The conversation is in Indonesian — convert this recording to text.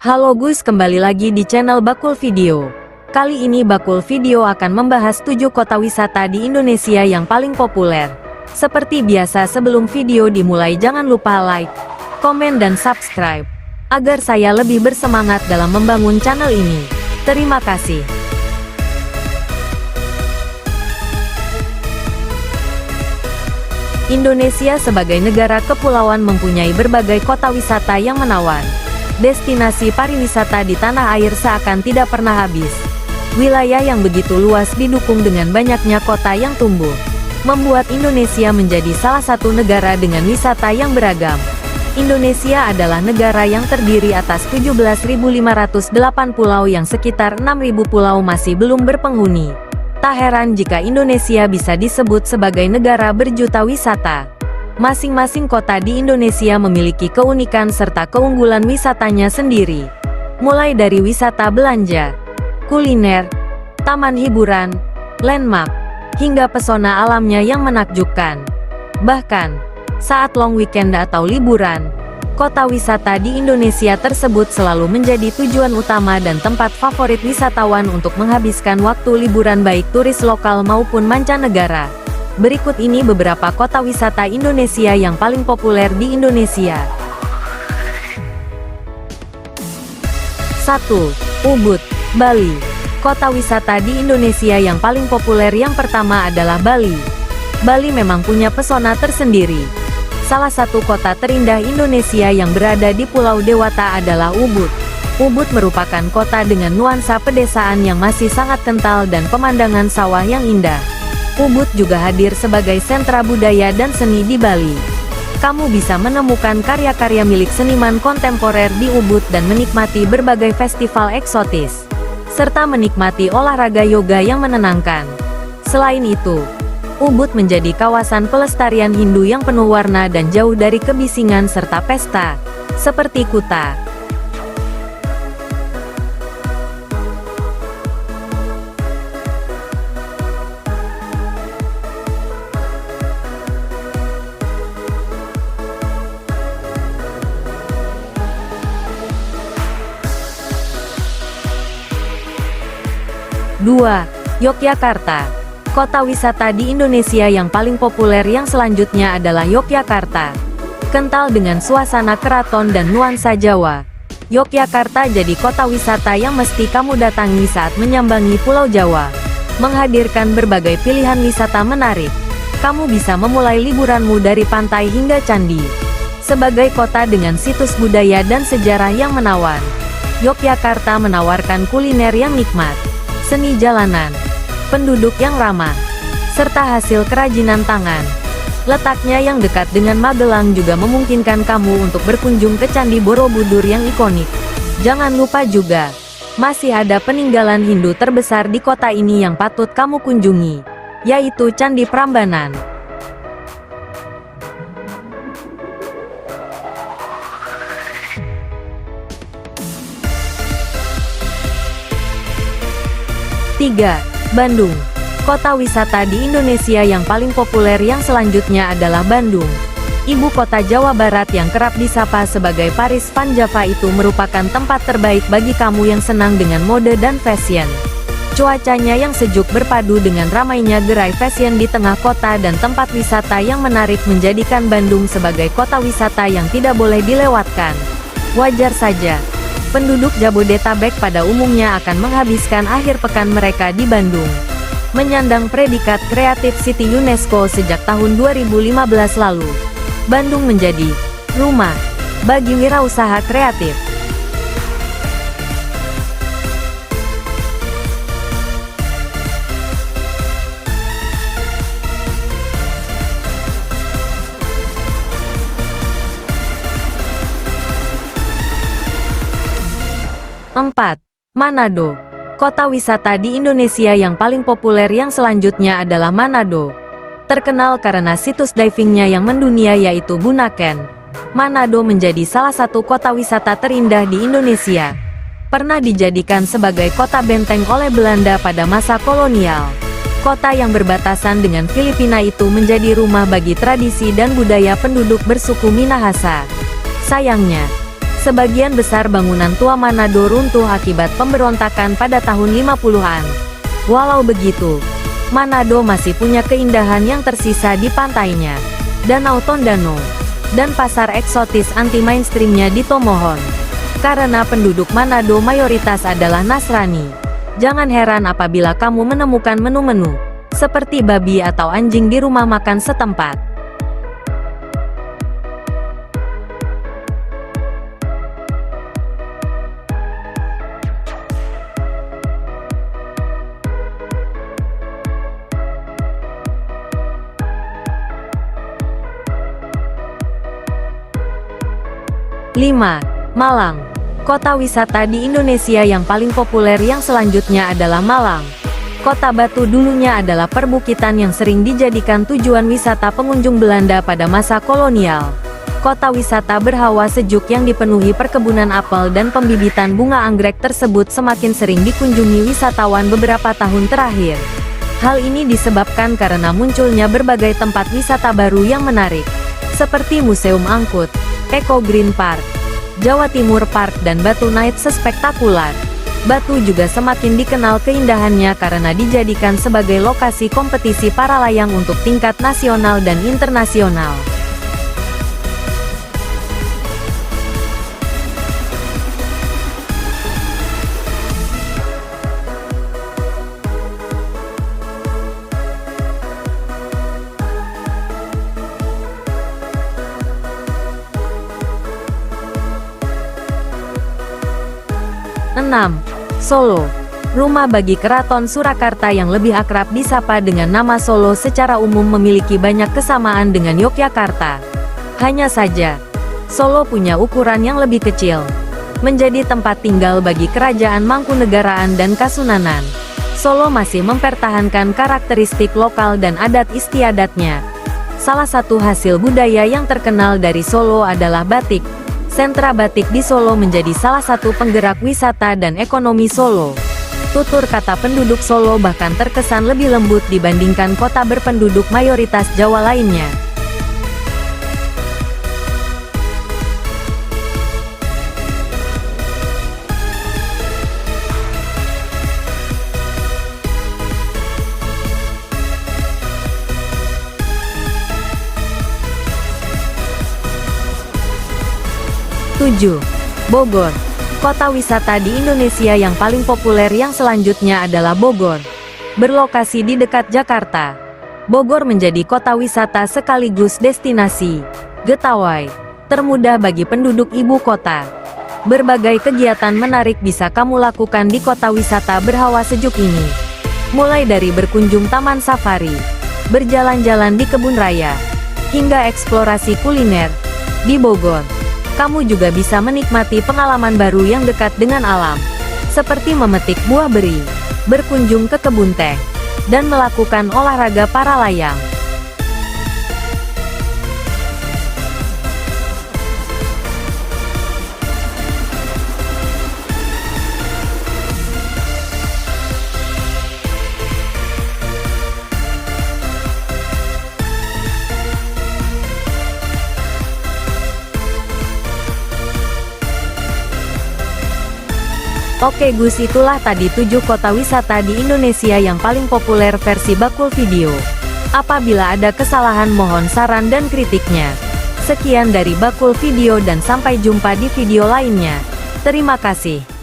Halo Gus, kembali lagi di channel Bakul Video. Kali ini Bakul Video akan membahas 7 kota wisata di Indonesia yang paling populer. Seperti biasa, sebelum video dimulai jangan lupa like, komen dan subscribe, agar saya lebih bersemangat dalam membangun channel ini. Terima kasih. Indonesia sebagai negara kepulauan mempunyai berbagai kota wisata yang menawan. Destinasi pariwisata di tanah air seakan tidak pernah habis. Wilayah yang begitu luas didukung dengan banyaknya kota yang tumbuh, membuat Indonesia menjadi salah satu negara dengan wisata yang beragam. Indonesia adalah negara yang terdiri atas 17.508 pulau yang sekitar 6.000 pulau masih belum berpenghuni. Tak heran jika Indonesia bisa disebut sebagai negara berjuta wisata. Masing-masing kota di Indonesia memiliki keunikan serta keunggulan wisatanya sendiri. Mulai dari wisata belanja, kuliner, taman hiburan, landmark, hingga pesona alamnya yang menakjubkan. Bahkan, saat long weekend atau liburan, kota wisata di Indonesia tersebut selalu menjadi tujuan utama dan tempat favorit wisatawan untuk menghabiskan waktu liburan baik turis lokal maupun mancanegara. Berikut ini beberapa kota wisata Indonesia yang paling populer di Indonesia. 1. Ubud, Bali. Kota wisata di Indonesia yang paling populer yang pertama adalah Bali. Bali memang punya pesona tersendiri. Salah satu kota terindah Indonesia yang berada di Pulau Dewata adalah Ubud. Ubud merupakan kota dengan nuansa pedesaan yang masih sangat kental dan pemandangan sawah yang indah. Ubud juga hadir sebagai sentra budaya dan seni di Bali. Kamu bisa menemukan karya-karya milik seniman kontemporer di Ubud dan menikmati berbagai festival eksotis, serta menikmati olahraga yoga yang menenangkan. Selain itu, Ubud menjadi kawasan pelestarian Hindu yang penuh warna dan jauh dari kebisingan serta pesta, seperti Kuta. 2. Yogyakarta. Kota wisata di Indonesia yang paling populer yang selanjutnya adalah Yogyakarta. Kental dengan suasana keraton dan nuansa Jawa, Yogyakarta jadi kota wisata yang mesti kamu datangi saat menyambangi Pulau Jawa. Menghadirkan berbagai pilihan wisata menarik. Kamu bisa memulai liburanmu dari pantai hingga candi. Sebagai kota dengan situs budaya dan sejarah yang menawan, Yogyakarta menawarkan kuliner yang nikmat, seni jalanan, penduduk yang ramah, serta hasil kerajinan tangan. Letaknya yang dekat dengan Magelang juga memungkinkan kamu untuk berkunjung ke Candi Borobudur yang ikonik. Jangan lupa juga, masih ada peninggalan Hindu terbesar di kota ini yang patut kamu kunjungi, yaitu Candi Prambanan. 3. Bandung. Kota wisata di Indonesia yang paling populer yang selanjutnya adalah Bandung. Ibu kota Jawa Barat yang kerap disapa sebagai Paris Van Java itu merupakan tempat terbaik bagi kamu yang senang dengan mode dan fashion. Cuacanya yang sejuk berpadu dengan ramainya gerai fashion di tengah kota dan tempat wisata yang menarik menjadikan Bandung sebagai kota wisata yang tidak boleh dilewatkan. Wajar saja, penduduk Jabodetabek pada umumnya akan menghabiskan akhir pekan mereka di Bandung. Menyandang predikat Creative City UNESCO sejak tahun 2015 lalu, Bandung menjadi rumah bagi wirausaha kreatif. 4. Manado. Kota wisata di Indonesia yang paling populer yang selanjutnya adalah Manado. Terkenal karena situs divingnya yang mendunia yaitu Bunaken. Manado menjadi salah satu kota wisata terindah di Indonesia. Pernah dijadikan sebagai kota benteng oleh Belanda pada masa kolonial. Kota yang berbatasan dengan Filipina itu menjadi rumah bagi tradisi dan budaya penduduk bersuku Minahasa. Sayangnya, Sebagian besar bangunan tua Manado runtuh akibat pemberontakan pada tahun 50-an. Walau begitu, Manado masih punya keindahan yang tersisa di pantainya, Danau Tondano, dan pasar eksotis anti-mainstreamnya di Tomohon. Karena penduduk Manado mayoritas adalah Nasrani, jangan heran apabila kamu menemukan menu-menu seperti babi atau anjing di rumah makan setempat. Malang, kota wisata di Indonesia yang paling populer yang selanjutnya adalah Malang. Kota Batu dulunya adalah perbukitan yang sering dijadikan tujuan wisata pengunjung Belanda pada masa kolonial. Kota wisata berhawa sejuk yang dipenuhi perkebunan apel dan pembibitan bunga anggrek tersebut semakin sering dikunjungi wisatawan beberapa tahun terakhir. Hal ini disebabkan karena munculnya berbagai tempat wisata baru yang menarik, seperti Museum Angkut, Eco Green Park, Jawa Timur Park dan Batu Night sespektakular. Batu juga semakin dikenal keindahannya karena dijadikan sebagai lokasi kompetisi para layang untuk tingkat nasional dan internasional. Solo, rumah bagi Keraton Surakarta yang lebih akrab disapa dengan nama Solo secara umum memiliki banyak kesamaan dengan Yogyakarta. Hanya saja, Solo punya ukuran yang lebih kecil, menjadi tempat tinggal bagi kerajaan Mangkunegaraan dan Kasunanan. Solo masih mempertahankan karakteristik lokal dan adat istiadatnya. Salah satu hasil budaya yang terkenal dari Solo adalah batik. Sentra batik di Solo menjadi salah satu penggerak wisata dan ekonomi Solo. Tutur kata penduduk Solo bahkan terkesan lebih lembut dibandingkan kota berpenduduk mayoritas Jawa lainnya. Bogor, kota wisata di Indonesia yang paling populer yang selanjutnya adalah Bogor. Berlokasi di dekat Jakarta, Bogor menjadi kota wisata sekaligus destinasi getaway termudah bagi penduduk ibu kota. Berbagai kegiatan menarik bisa kamu lakukan di kota wisata berhawa sejuk ini. Mulai dari berkunjung taman safari, berjalan-jalan di kebun raya, hingga eksplorasi kuliner. Di Bogor, kamu juga bisa menikmati pengalaman baru yang dekat dengan alam, seperti memetik buah beri, berkunjung ke kebun teh, dan melakukan olahraga para layang. Oke Gus, itulah tadi 7 kota wisata di Indonesia yang paling populer versi Bakul Video. Apabila ada kesalahan mohon saran dan kritiknya. Sekian dari Bakul Video dan sampai jumpa di video lainnya. Terima kasih.